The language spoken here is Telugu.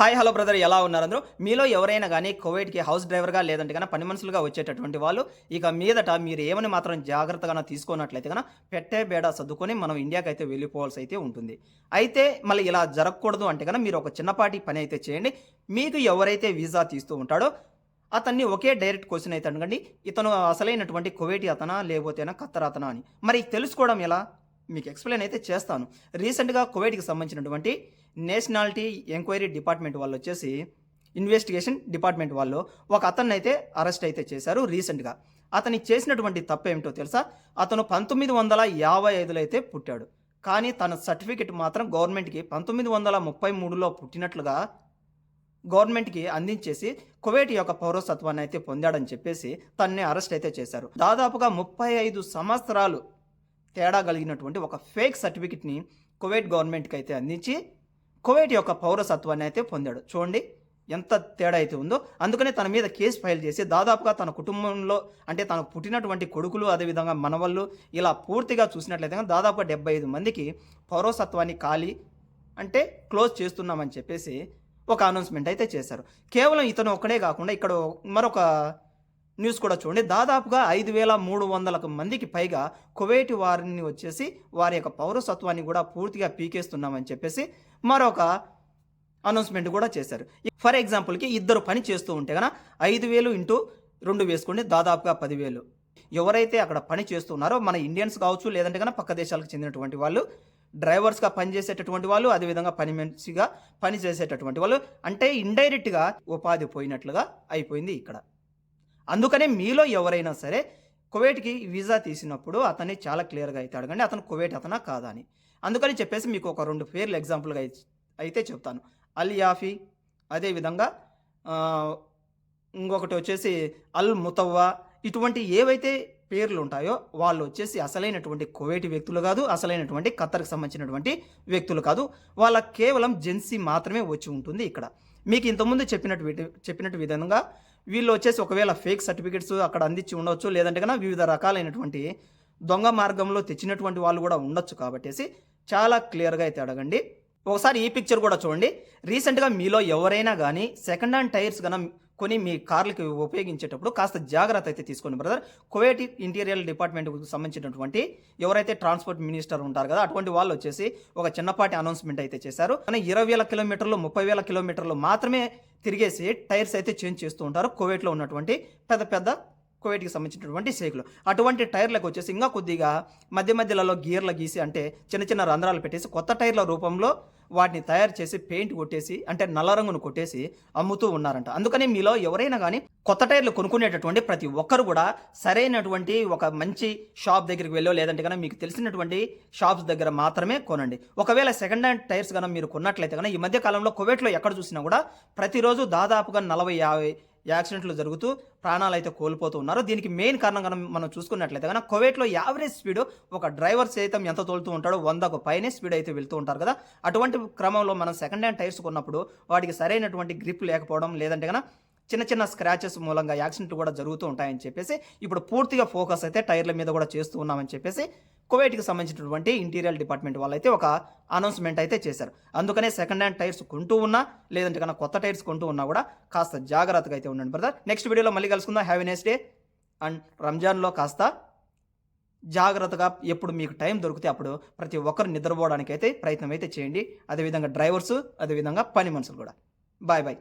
హాయ్ హలో బ్రదర్, ఎలా ఉన్నారు అందరూ? మీలో ఎవరైనా గానీ కువైట్‌కి హౌస్ డ్రైవర్‌గా లేదంటే గన పని మనుషులుగా వచ్చేటటువంటి వాళ్ళు ఇక మీదట మీరు ఏమని మాత్రం జాగ్రత్తగాన తీసుకున్నట్లయితే గన పెట్టే బేడా సర్దుకొని మనం ఇండియాకైతే వెళ్ళిపోవాల్సయితే ఉంటుంది. అయితే మళ్ళీ ఇలా జరగకూడదు అంటే గన మీరు ఒక చిన్నపాటి పని అయితే చేయండి. మీకు ఎవరైతే వీసా తీస్తూ ఉంటాడో అతన్ని ఒకే డైరెక్ట్ క్వెషన్ అయితే అడగండి. ఇతను అసలైనటువంటి కువైటీ అతనా? లేకపోతేనా ఖత్తర్ అతనా అని. మరి తెలుసుకోవడం ఎలా? మీకు ఎక్స్‌ప్లెయిన్ అయితే చేస్తాను. రీసెంట్‌గా కువైట్‌కి సంబంధించినటువంటి నేషనాలిటీ ఎంక్వైరీ డిపార్ట్‌మెంట్ వాళ్ళొచ్చేసి ఇన్వెస్టిగేషన్ డిపార్ట్‌మెంట్ వాళ్ళు ఒక అతన్నైతే అరెస్ట్ అయితే చేశారు రీసెంట్‌గా. అతను చేసినటువంటి తప్పేమిటో తెలుసా? అతను 1955లో అయితే పుట్టాడు. కానీ తన సర్టిఫికేట్ మాత్రం గవర్నమెంట్‌కి 1933లో పుట్టినట్లుగా గవర్నమెంట్‌కి అందించేసి కువైట్ యొక్క పౌరసత్వాన్ని అయితే పొందాడని చెప్పేసి తనని అరెస్ట్ అయితే చేశారు. దాదాపుగా 35 సంవత్సరాలు తేడా కలిగినటువంటి ఒక ఫేక్ సర్టిఫికేట్‌ని కువైట్ గవర్నమెంట్‌కి అయితే అందించి కువైట్ యొక్క పౌరసత్వాన్ని అయితే పొందాడు. చూడండి ఎంత తేడా అయితే ఉందో. అందుకనే తన మీద కేసు ఫైల్ చేసి దాదాపుగా తన కుటుంబంలో అంటే తనకు పుట్టినటువంటి కొడుకులు, అదేవిధంగా మనవళ్ళు ఇలా పూర్తిగా చూసినట్లయితే దాదాపుగా 75 మందికి పౌరసత్వాన్ని అంటే క్లోజ్ చేస్తున్నామని చెప్పేసి ఒక అనౌన్స్‌మెంట్ అయితే చేశారు. కేవలం ఇతను ఒక్కడే కాకుండా ఇక్కడ మరొక న్యూస్ కూడా చూడండి. దాదాపుగా 5,300 మందికి పైగా కువైట్ వారిని వచ్చేసి వారి యొక్క పౌరసత్వాన్ని కూడా పూర్తిగా పీకేస్తున్నామని చెప్పేసి మరొక అనౌన్స్‌మెంట్ కూడా చేశారు. ఫర్ ఎగ్జాంపుల్‌కి ఇద్దరు పని చేస్తూ ఉంటే గన 5,000 ఇంటూ 2 వేసుకోండి, దాదాపుగా 10,000. ఎవరైతే అక్కడ పని చేస్తున్నారో మన ఇండియన్స్ కావచ్చు, లేదంటే గన పక్క దేశాలకు చెందినటువంటి వాళ్ళు, డ్రైవర్స్‌గా పనిచేసేటటువంటి వాళ్ళు, అదేవిధంగా పని మనిషిగా పని చేసేటటువంటి వాళ్ళు, అంటే ఇండైరెక్ట్‌గా ఉపాధి పోయినట్లుగా అయిపోయింది ఇక్కడ. అందుకనే మీలో ఎవరైనా సరే కువైట్‌కి వీసా తీసినప్పుడు అతన్ని చాలా క్లియర్‌గా అయితే అడగండి. అతను కువైట్ అతనా కాదా అని. అందుకని చెప్పేసి మీకు ఒక 2 పేర్లు ఎగ్జాంపుల్‌గా అయితే చెప్తాను. అల్ యాఫీ, అదేవిధంగా ఆహ్, ఇంకొకటి వచ్చేసి అల్ ముతవ్వా. ఇటువంటి ఏవైతే పేర్లు ఉంటాయో వాళ్ళు వచ్చేసి అసలైనటువంటి కువైటీ వ్యక్తులు కాదు. అసలైనటువంటి ఖత్తర్‌కి సంబంధించినటువంటి వ్యక్తులు కాదు. వాళ్ళకి కేవలం జెన్సీ మాత్రమే వచ్చి ఉంటుంది ఇక్కడ. మీకు ఇంతకుముందు చెప్పినట్టు విధంగా వీళ్ళు వచ్చేసి ఒకవేళ ఫేక్ సర్టిఫికేట్స్ అక్కడ అందించి ఉండొచ్చు. లేదంటే గన వివిధ రకాలైనటువంటి దొంగ మార్గంలో తెచ్చినటువంటి వాళ్ళు కూడా ఉండొచ్చు. కాబట్టేసి చాలా క్లియర్‌గా అయితే అడగండి. ఒకసారి ఈ పిక్చర్ కూడా చూడండి. రీసెంట్‌గా మీలో ఎవరైనా గానీ సెకండ్ హ్యాండ్ టైర్స్ కొని మీ కార్లకి ఉపయోగించేటప్పుడు కాస్త జాగ్రత్త అయితే తీసుకోండి బ్రదర్. కువైట్ ఇంటీరియర్ డిపార్ట్మెంట్‌కు సంబంధించినటువంటి ఎవరైతే ట్రాన్స్‌పోర్ట్ మినిస్టర్ ఉంటారు కదా, అటువంటి వాళ్ళు వచ్చేసి ఒక చిన్నపాటి అనౌన్స్‌మెంట్ అయితే చేశారు. కానీ 20,000 కిలోమీటర్లు, 30,000 కిలోమీటర్లు మాత్రమే తిరిగేసి టైర్స్ అయితే చేంజ్ చేస్తూ ఉంటారు కువైట్‌లో ఉన్నటువంటి పెద్ద పెద్ద కువైట్‌కి సంబంధించినటువంటి షేక్‌లు. అటువంటి టైర్లకు వచ్చేసి ఇంకా కొద్దిగా మధ్య మధ్యలలో గీర్లు గీసి అంటే చిన్న చిన్న రంధ్రాలు పెట్టేసి కొత్త టైర్ల రూపంలో వాటిని తయారు చేసి పెయింట్ కొట్టేసి అంటే నల్ల రంగును కొట్టేసి అమ్ముతూ ఉన్నారంట. అందుకని మీలో ఎవరైనా గానీ కొత్త టైర్లు కొనుక్కునేటటువంటి ప్రతి ఒక్కరు కూడా సరైనటువంటి ఒక మంచి షాప్ దగ్గరికి వెళ్ళో లేదంటే గన మీకు తెలిసినటువంటి షాప్స్ దగ్గర మాత్రమే కొనండి. ఒకవేళ సెకండ్ హ్యాండ్ టైర్స్ మీరు కొన్నట్లయితే ఈ మధ్య కాలంలో కువైట్‌లో ఎక్కడ చూసినా కూడా ప్రతిరోజు దాదాపుగా 40, 50 యాక్సిడెంట్లు జరుగుతూ ప్రాణాలైతే కోల్పోతూ ఉన్నారు. దీనికి మెయిన్ కారణం మనం చూసుకున్నట్లయితే కువైట్‌లో యావరేజ్ స్పీడ్ ఒక డ్రైవర్ సైతం ఎంత తోలుతూ ఉంటాడో 100కు పైనే స్పీడ్ అయితే వెళ్తూ ఉంటారు కదా. అటువంటి క్రమంలో మనం సెకండ్ హ్యాండ్ టైర్స్ కొన్నప్పుడు వాటికి సరైనటువంటి గ్రిప్ లేకపోవడం, లేదంటే చిన్న చిన్న స్క్రాచెస్ మూలంగా యాక్సిడెంట్లు కూడా జరుగుతూ ఉంటాయని చెప్పేసి ఇప్పుడు పూర్తిగా ఫోకస్ అయితే టైర్ల మీద కూడా చేస్తూ ఉన్నామని చెప్పేసి కువైట్‌కి సంబంధించినటువంటి ఇంటీరియర్ డిపార్ట్మెంట్ వాళ్ళైతే ఒక అనౌన్స్‌మెంట్ అయితే చేశారు. అందుకనే సెకండ్ హ్యాండ్ టైర్స్ కొంటూ ఉన్నా, లేదంటే కొత్త టైర్స్ కొంటూ ఉన్నా కూడా కాస్త జాగ్రత్తగా అయితే ఉండండి బ్రదర్. నెక్స్ట్ వీడియోలో మళ్ళీ కలుసుకుందాం. Have a nice day. And రంజాన్‌లో కాస్త జాగ్రత్తగా ఎప్పుడు మీకు టైం దొరికితే అప్పుడు ప్రతి ఒక్కరు నిద్రపోవడానికైతే ప్రయత్నం అయితే చేయండి. అదేవిధంగా డ్రైవర్సు, అదేవిధంగా పని మనుషులు కూడా. Bye bye.